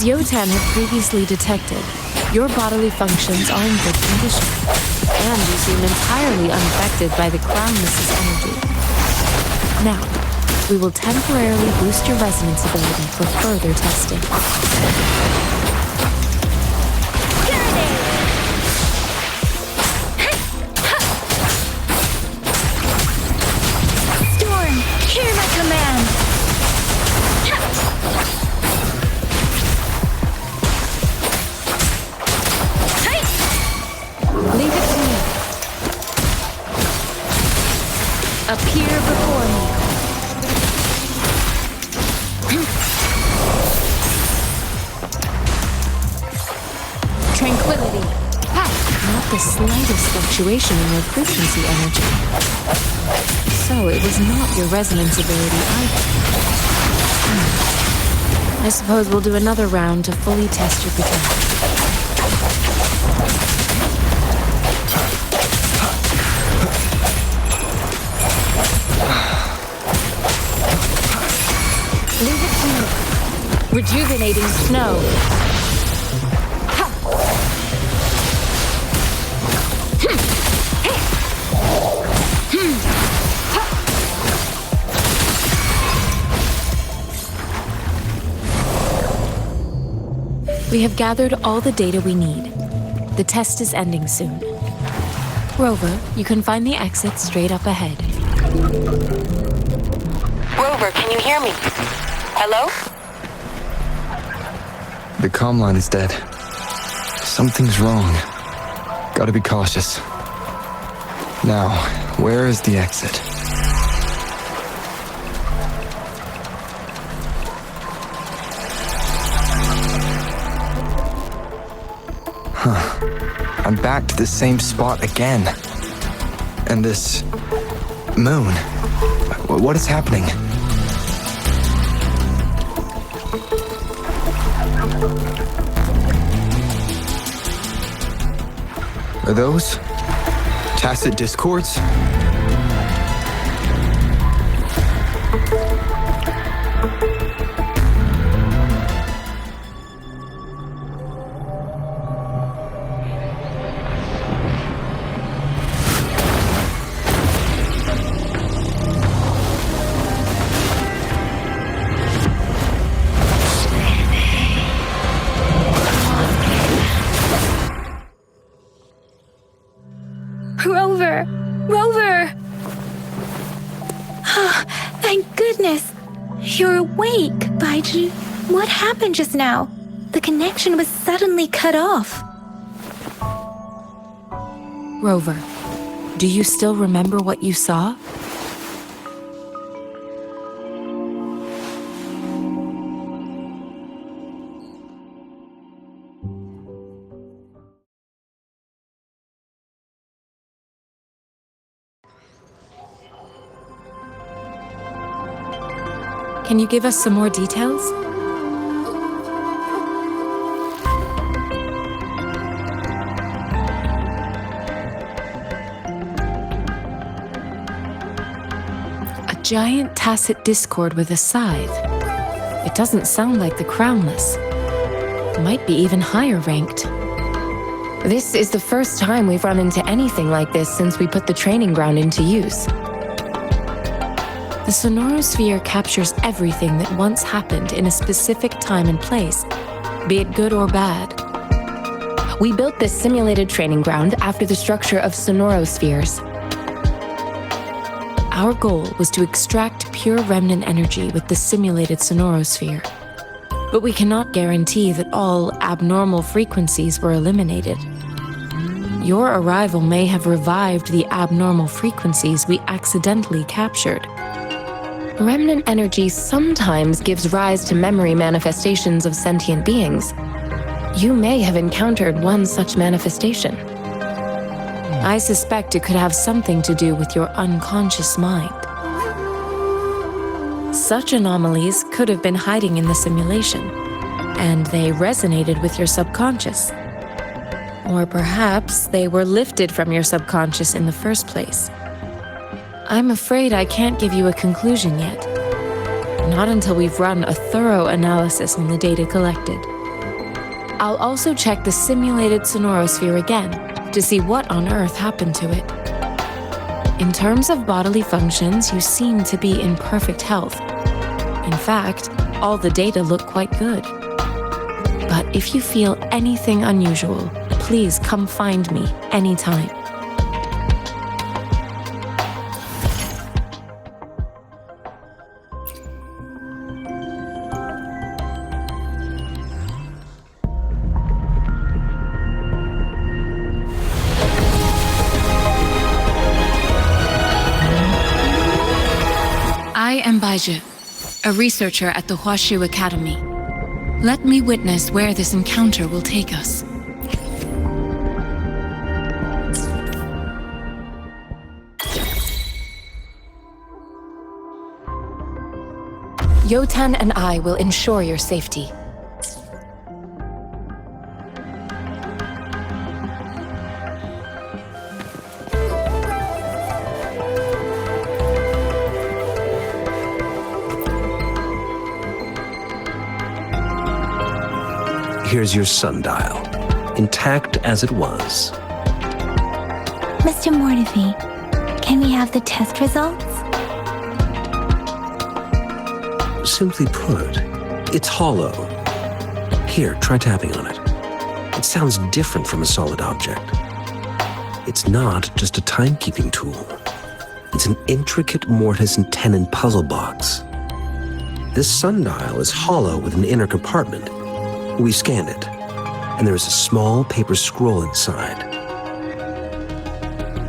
Yotan had previously detected, your bodily functions are in good condition, and you seem entirely unaffected by the Crownless's energy. Now, we will temporarily boost your resonance ability for further testing. Storm, hear my command! Leave it to me. Appear before me. Tranquility. Not the slightest fluctuation in your frequency energy. So it was not your resonance ability either. I suppose we'll do another round to fully test your potential. Leave it to me. Rejuvenating snow. We have gathered all the data we need. The test is ending soon. Rover, you can find the exit straight up ahead. Rover, can you hear me? Hello? The comm line is dead. Something's wrong. Gotta be cautious. Now, where is the exit? I'm back to the same spot again. And this moon. What is happening? Are those tacit discords? Rover! Oh, thank goodness! You're awake, Baizhi. What happened just now? The connection was suddenly cut off. Rover, do you still remember what you saw? Can you give us some more details? A giant tacit discord with a scythe. It doesn't sound like the Crownless. Might be even higher ranked. This is the first time we've run into anything like this since we put the training ground into use. The sonorosphere captures everything that once happened in a specific time and place, be it good or bad. We built this simulated training ground after the structure of sonorospheres. Our goal was to extract pure remnant energy with the simulated sonorosphere. But we cannot guarantee that all abnormal frequencies were eliminated. Your arrival may have revived the abnormal frequencies we accidentally captured. Remnant energy sometimes gives rise to memory manifestations of sentient beings. You may have encountered one such manifestation. I suspect it could have something to do with your unconscious mind. Such anomalies could have been hiding in the simulation, and they resonated with your subconscious. Or perhaps they were lifted from your subconscious in the first place. I'm afraid I can't give you a conclusion yet. Not until we've run a thorough analysis on the data collected. I'll also check the simulated sonorosphere again to see what on earth happened to it. In terms of bodily functions, you seem to be in perfect health. In fact, all the data look quite good. But if you feel anything unusual, please come find me anytime. I am Baizhi, a researcher at the Huashu Academy. Let me witness where this encounter will take us. Yotan and I will ensure your safety. Here's your sundial, intact as it was. Mr. Mortefi, can we have the test results? Simply put, it's hollow. Here, try tapping on it. It sounds different from a solid object. It's not just a timekeeping tool. It's an intricate mortise and tenon puzzle box. This sundial is hollow with an inner compartment. We scanned it, and there is a small paper scroll inside.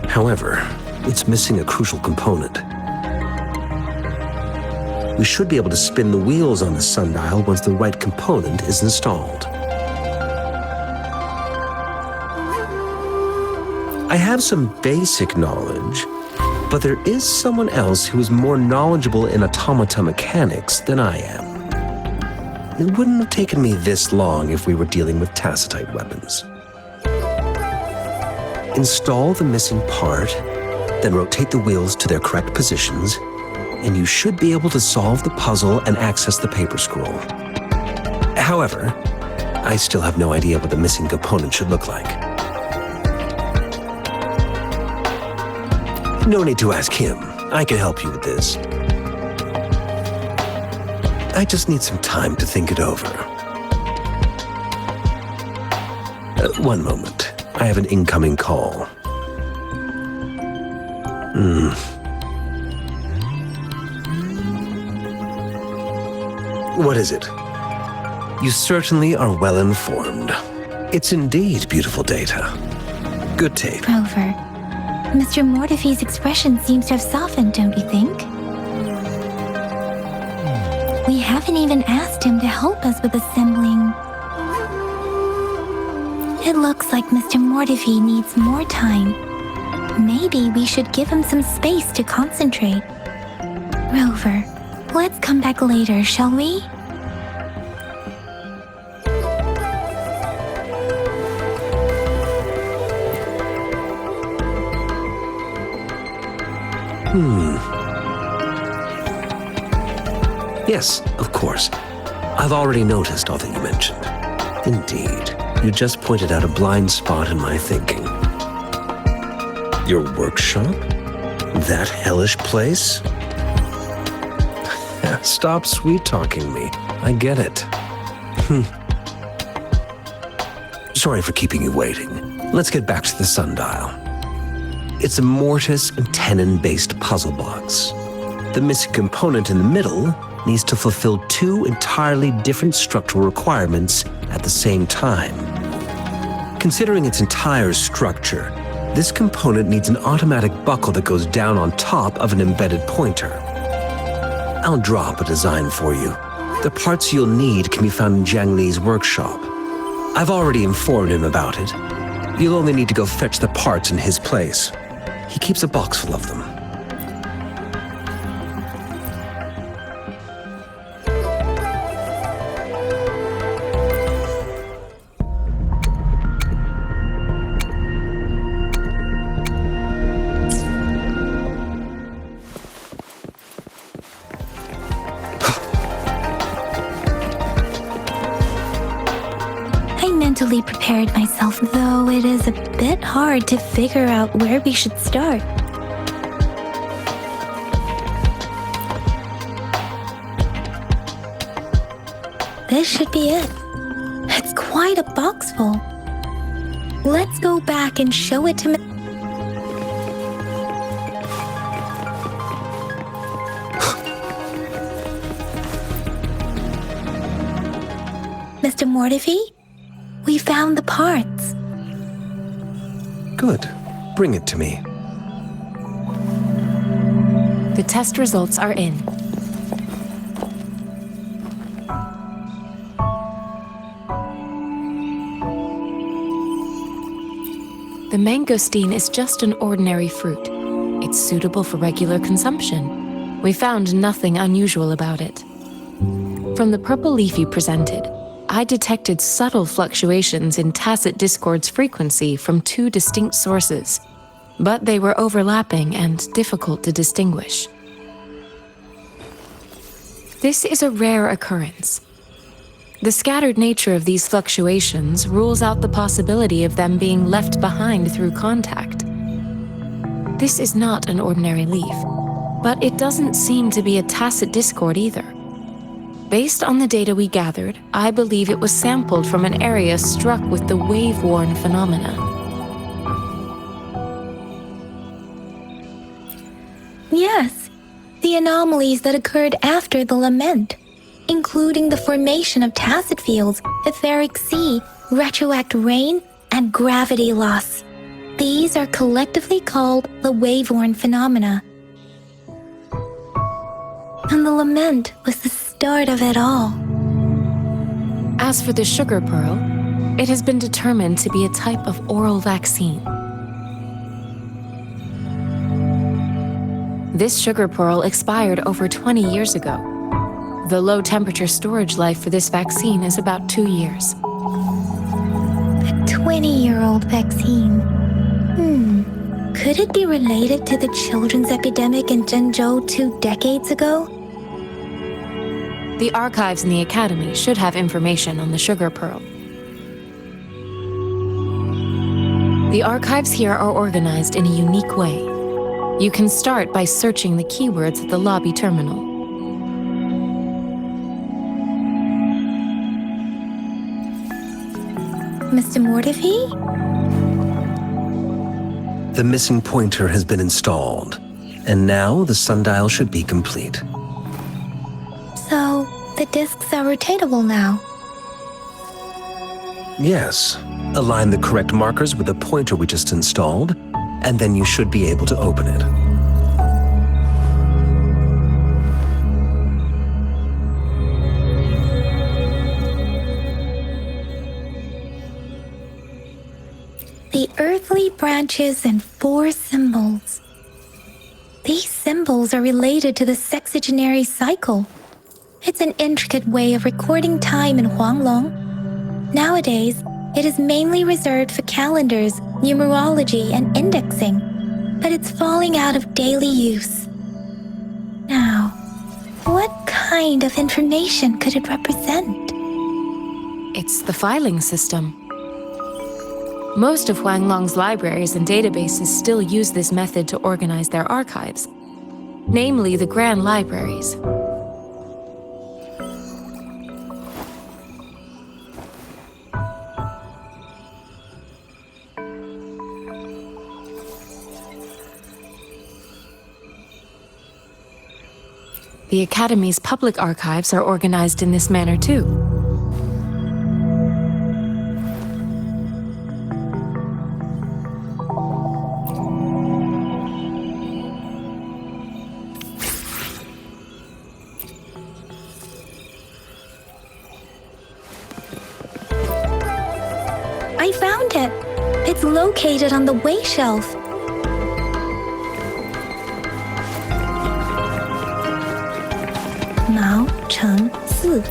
However, it's missing a crucial component. We should be able to spin the wheels on the sundial once the right component is installed. I have some basic knowledge, but there is someone else who is more knowledgeable in automata mechanics than I am. It wouldn't have taken me this long if we were dealing with tacitite weapons. Install the missing part, then rotate the wheels to their correct positions, and you should be able to solve the puzzle and access the paper scroll. However, I still have no idea what the missing component should look like. No need to ask him. I can help you with this. I just need some time to think it over. One moment. I have an incoming call. What is it? You certainly are well informed. It's indeed beautiful data. Good tape. Rover, Mr. Mortefi's expression seems to have softened, don't you think? We haven't even asked him to help us with assembling. It looks like Mr. Mortefi needs more time. Maybe we should give him some space to concentrate. Rover, let's come back later, shall we? Yes, of course. I've already noticed all that you mentioned. Indeed, you just pointed out a blind spot in my thinking. Your workshop? That hellish place? Stop sweet-talking me. I get it. Sorry for keeping you waiting. Let's get back to the sundial. It's a mortise and tenon-based puzzle box. The missing component in the middle needs to fulfill two entirely different structural requirements at the same time. Considering its entire structure, this component needs an automatic buckle that goes down on top of an embedded pointer. I'll drop a design for you. The parts you'll need can be found in Jiang Li's workshop. I've already informed him about it. You'll only need to go fetch the parts in his place. He keeps a box full of them. mentally prepared myself, though it is a bit hard to figure out where we should start. This should be it. It's quite a box full. Let's go back and show it to Mr. Mortivy, we found the parts. Good. Bring it to me. The test results are in. The mangosteen is just an ordinary fruit. It's suitable for regular consumption. We found nothing unusual about it. From the purple leaf you presented, I detected subtle fluctuations in tacit discord's frequency from two distinct sources, but they were overlapping and difficult to distinguish. This is a rare occurrence. The scattered nature of these fluctuations rules out the possibility of them being left behind through contact. This is not an ordinary leaf, but it doesn't seem to be a tacit discord either. Based on the data we gathered, I believe it was sampled from an area struck with the wave-worn phenomena. Yes, the anomalies that occurred after the lament, including the formation of tacit fields, etheric sea, retroact rain, and gravity loss. These are collectively called the wave-worn phenomena. And the lament was the start of it all. As for the sugar pearl, it has been determined to be a type of oral vaccine. This sugar pearl expired over 20 years ago. The low-temperature storage life for this vaccine is about 2 years. A 20-year-old vaccine. Could it be related to the children's epidemic in Zhengzhou 2 decades ago? The archives in the Academy should have information on the sugar pearl. The archives here are organized in a unique way. You can start by searching the keywords at the lobby terminal. Mr. Mortivy? The missing pointer has been installed, and now the sundial should be complete. So, the discs are rotatable now. Yes. Align the correct markers with the pointer we just installed, and then you should be able to open it. The earthly branches and 4 symbols. These symbols are related to the sexagenary cycle. It's an intricate way of recording time in Huanglong. Nowadays, it is mainly reserved for calendars, numerology, and indexing, but it's falling out of daily use. Now, what kind of information could it represent? It's the filing system. Most of Huanglong's libraries and databases still use this method to organize their archives, namely the Grand Libraries. The Academy's public archives are organized in this manner too. I found it! It's located on the way shelf. Mao Cheng Si.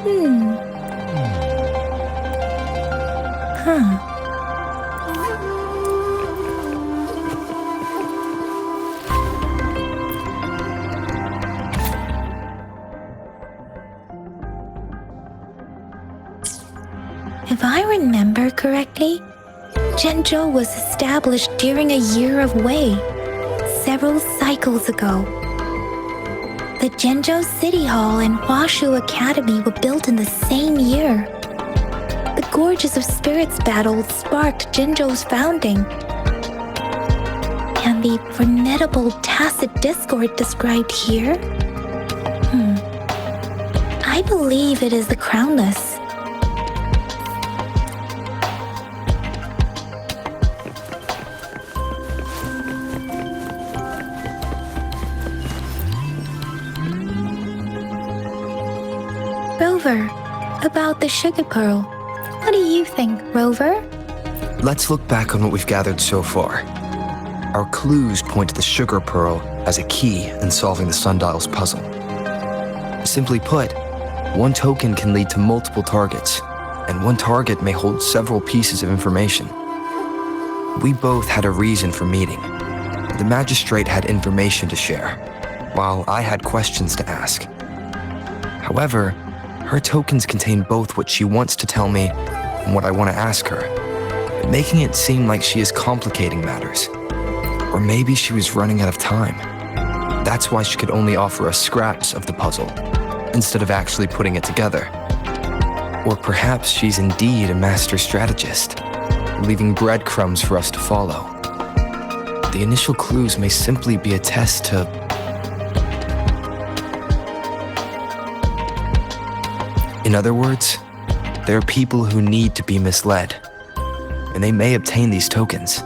Huh. If I remember correctly, Zhengzhou was established during a year of Wei, several cycles ago. The Zhengzhou City Hall and Huashu Academy were built in the same year. The Gorges of Spirits battle sparked Zhengzhou's founding. And the formidable tacit discord described here? I believe it is the Crownless. Rover, about the sugar pearl. What do you think, Rover? Let's look back on what we've gathered so far. Our clues point to the sugar pearl as a key in solving the sundial's puzzle. Simply put, one token can lead to multiple targets, and one target may hold several pieces of information. We both had a reason for meeting. The magistrate had information to share, while I had questions to ask. However, her tokens contain both what she wants to tell me and what I want to ask her, making it seem like she is complicating matters. Or maybe she was running out of time. That's why she could only offer us scraps of the puzzle, instead of actually putting it together. Or perhaps she's indeed a master strategist, leaving breadcrumbs for us to follow. The initial clues may simply be a test to... In other words, there are people who need to be misled, and they may obtain these tokens.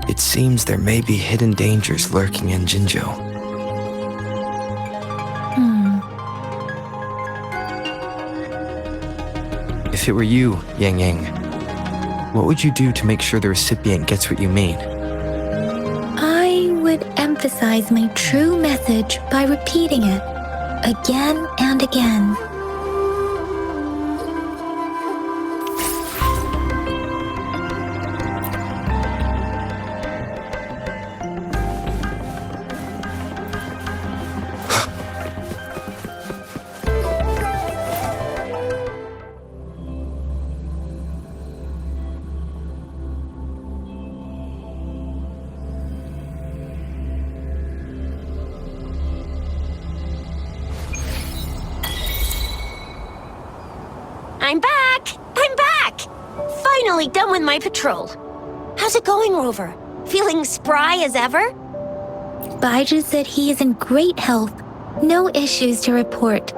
It seems there may be hidden dangers lurking in Jinzhou. If it were you, Yang Yang, what would you do to make sure the recipient gets what you mean? I would emphasize my true message by repeating it again and again. I'm back! Finally done with my patrol. How's it going, Rover? Feeling spry as ever? Baiju said he is in great health. No issues to report.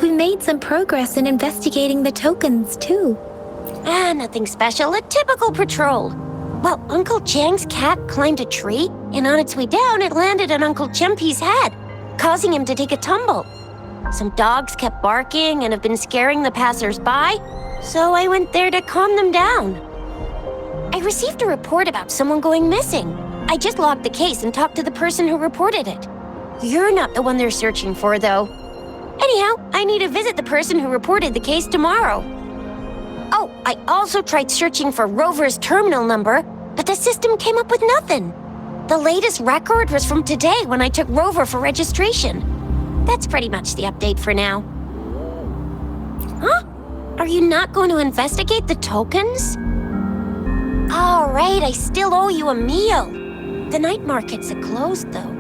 We made some progress in investigating the tokens, too. Nothing special. A typical patrol. Well, Uncle Chang's cat climbed a tree, and on its way down, it landed on Uncle Chempi's head, causing him to take a tumble. Some dogs kept barking and have been scaring the passers-by, so I went there to calm them down. I received a report about someone going missing. I just logged the case and talked to the person who reported it. You're not the one they're searching for, though. Anyhow, I need to visit the person who reported the case tomorrow. Oh, I also tried searching for Rover's terminal number, but the system came up with nothing. The latest record was from today when I took Rover for registration. That's pretty much the update for now. Huh? Are you not going to investigate the tokens? All right, I still owe you a meal. The night markets are closed, though.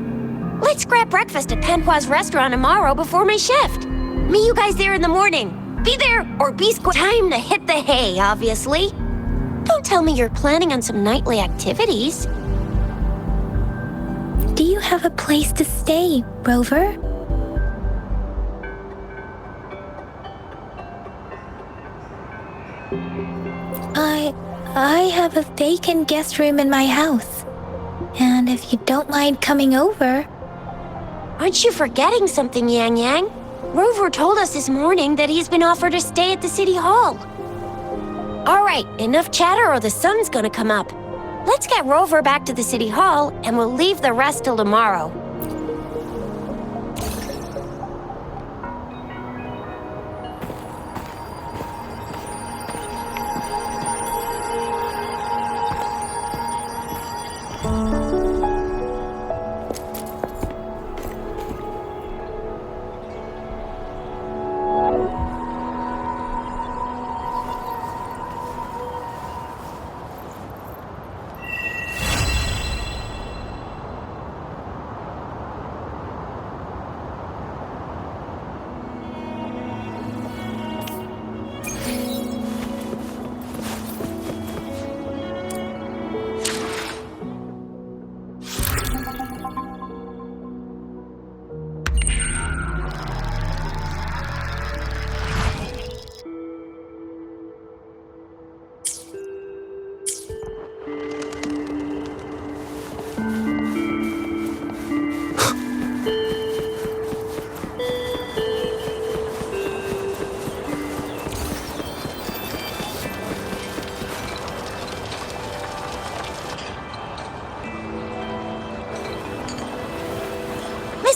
Let's grab breakfast at Panhua's restaurant tomorrow before my shift. Meet you guys there in the morning. Be there or be time to hit the hay, obviously. Don't tell me you're planning on some nightly activities. Do you have a place to stay, Rover? I have a vacant guest room in my house. And if you don't mind coming over... Aren't you forgetting something, Yang Yang? Rover told us this morning that he's been offered a stay at the City Hall. All right, enough chatter or the sun's gonna come up. Let's get Rover back to the City Hall and we'll leave the rest till tomorrow.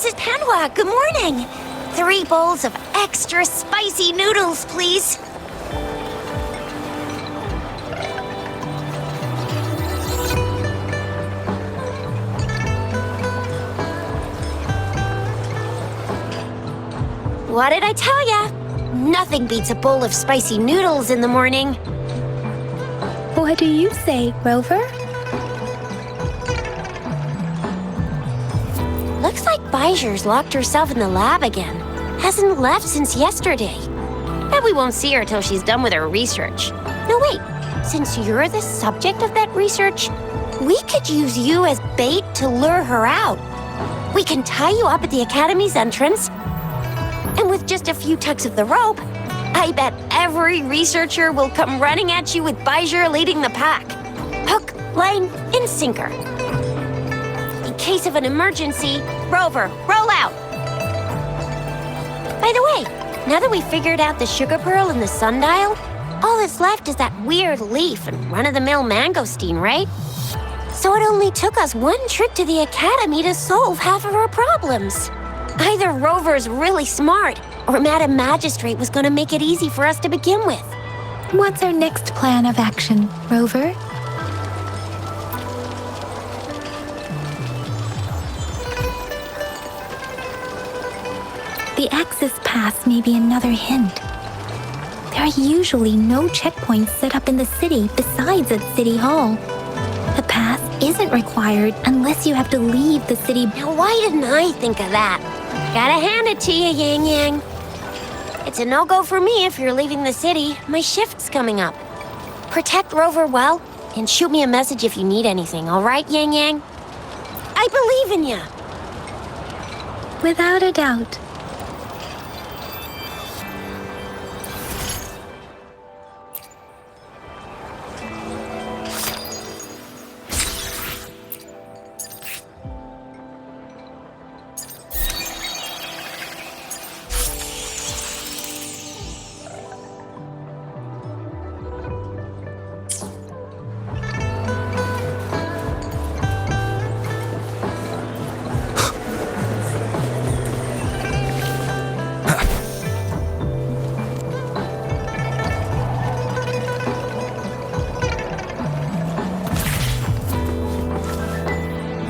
Mrs. Panwa, good morning. 3 bowls of extra spicy noodles, please. What did I tell ya? Nothing beats a bowl of spicy noodles in the morning. What do you say, Rover? Looks like Bijur's locked herself in the lab again. Hasn't left since yesterday. Bet we won't see her till she's done with her research. No, wait. Since you're the subject of that research, we could use you as bait to lure her out. We can tie you up at the Academy's entrance, and with just a few tugs of the rope, I bet every researcher will come running at you with Bijur leading the pack. Hook, line, and sinker. In case of an emergency, Rover, roll out. By the way, now that we figured out the sugar pearl and the sundial, all that's left is that weird leaf and run-of-the-mill mangosteen, right? So it only took us 1 trip to the Academy to solve half of our problems. Either Rover's really smart, or Madam Magistrate was going to make it easy for us to begin with. What's our next plan of action, Rover? The Axis Pass may be another hint. There are usually no checkpoints set up in the city besides at City Hall. The pass isn't required unless you have to leave the city. Now, why didn't I think of that? Gotta hand it to you, Yang Yang. It's a no-go for me if you're leaving the city. My shift's coming up. Protect Rover well, and shoot me a message if you need anything, all right, Yang Yang? I believe in you. Without a doubt.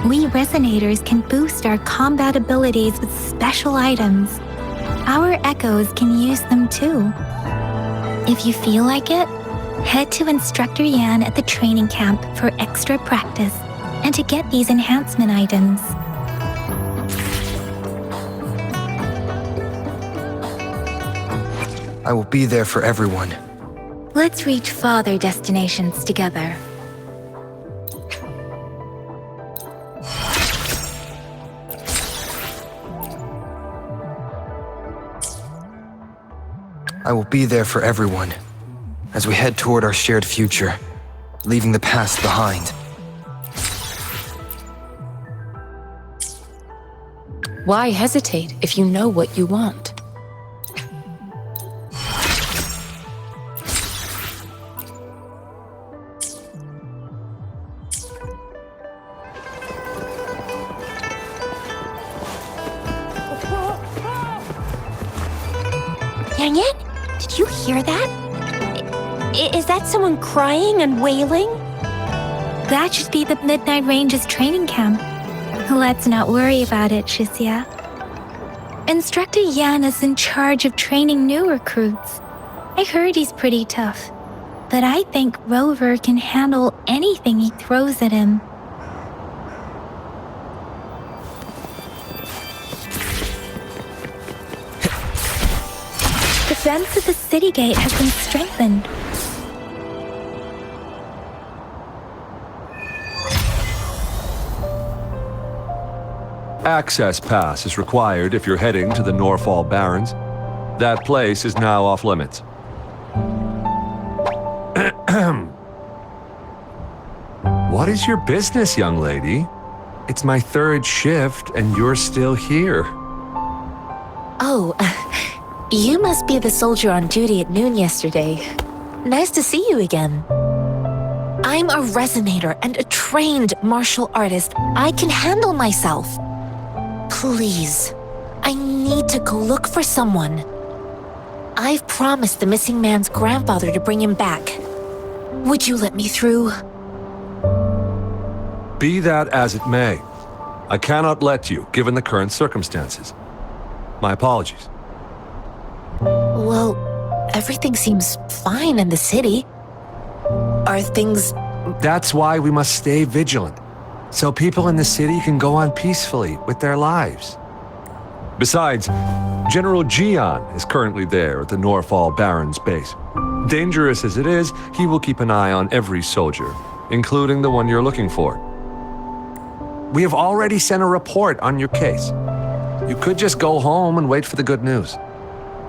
We resonators can boost our combat abilities with special items. Our echoes can use them too. If you feel like it, head to Instructor Yan at the training camp for extra practice and to get these enhancement items. I will be there for everyone. Let's reach farther destinations together. I will be there for everyone as we head toward our shared future, leaving the past behind. Why hesitate if you know what you want? Yang Yang, did you hear that? Is that someone crying and wailing? That should be the Midnight Range's training camp. Let's not worry about it, Shisia. Instructor Yan is in charge of training new recruits. I heard he's pretty tough, but I think Rover can handle anything he throws at him. The fence at the city gate has been strengthened. Access pass is required if you're heading to the Norfall Barrens. That place is now off limits. What is your business, young lady? It's my third shift and you're still here. Oh, you must be the soldier on duty at noon yesterday. Nice to see you again. I'm a resonator and a trained martial artist. I can handle myself. Please, I need to go look for someone. I've promised the missing man's grandfather to bring him back. Would you let me through? Be that as it may, I cannot let you, given the current circumstances. My apologies. Well, everything seems fine in the city. Are things... That's why we must stay vigilant, so people in the city can go on peacefully with their lives. Besides, General Gian is currently there at the Norfall Baron's base. Dangerous as it is, he will keep an eye on every soldier, including the one you're looking for. We have already sent a report on your case. You could just go home and wait for the good news.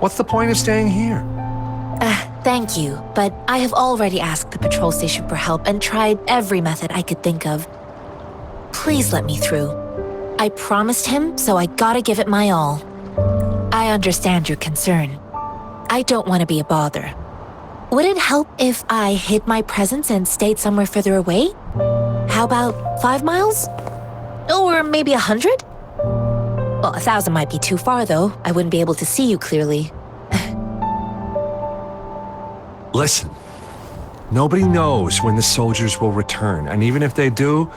What's the point of staying here? Thank you, but I have already asked the patrol station for help and tried every method I could think of. Please let me through. I promised him, so I gotta give it my all. I understand your concern. I don't want to be a bother. Would it help if I hid my presence and stayed somewhere further away? How about 5 miles? Or maybe 100? Well, 1,000 might be too far, though. I wouldn't be able to see you clearly. Listen, nobody knows when the soldiers will return, and even if they do,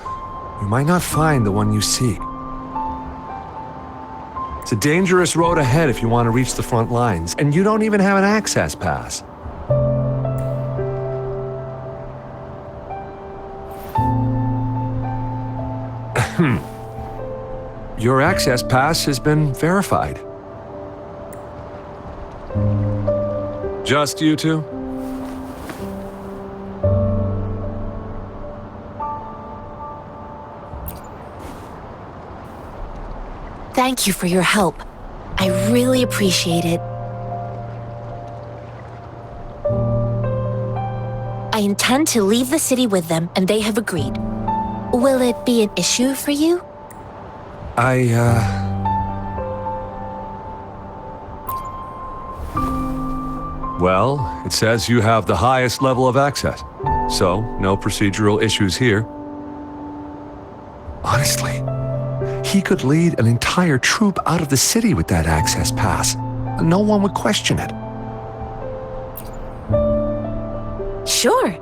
you might not find the one you seek. It's a dangerous road ahead if you want to reach the front lines, and you don't even have an access pass. Your access pass has been verified. Just you two? Thank you for your help. I really appreciate it. I intend to leave the city with them, and they have agreed. Will it be an issue for you? Well, it says you have the highest level of access, so no procedural issues here. Honestly, he could lead an entire troop out of the city with that access pass. No one would question it. Sure.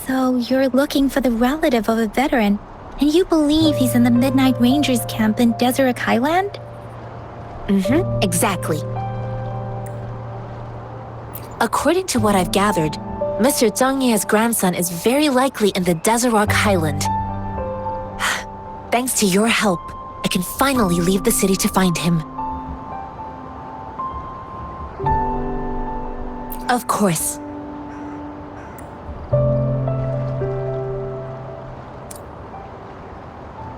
So you're looking for the relative of a veteran, and you believe he's in the Midnight Rangers camp in Deseret Highland? Exactly. According to what I've gathered, Mr. Zhang Ye's grandson is very likely in the Deseret Highland. Thanks to your help, I can finally leave the city to find him. Of course,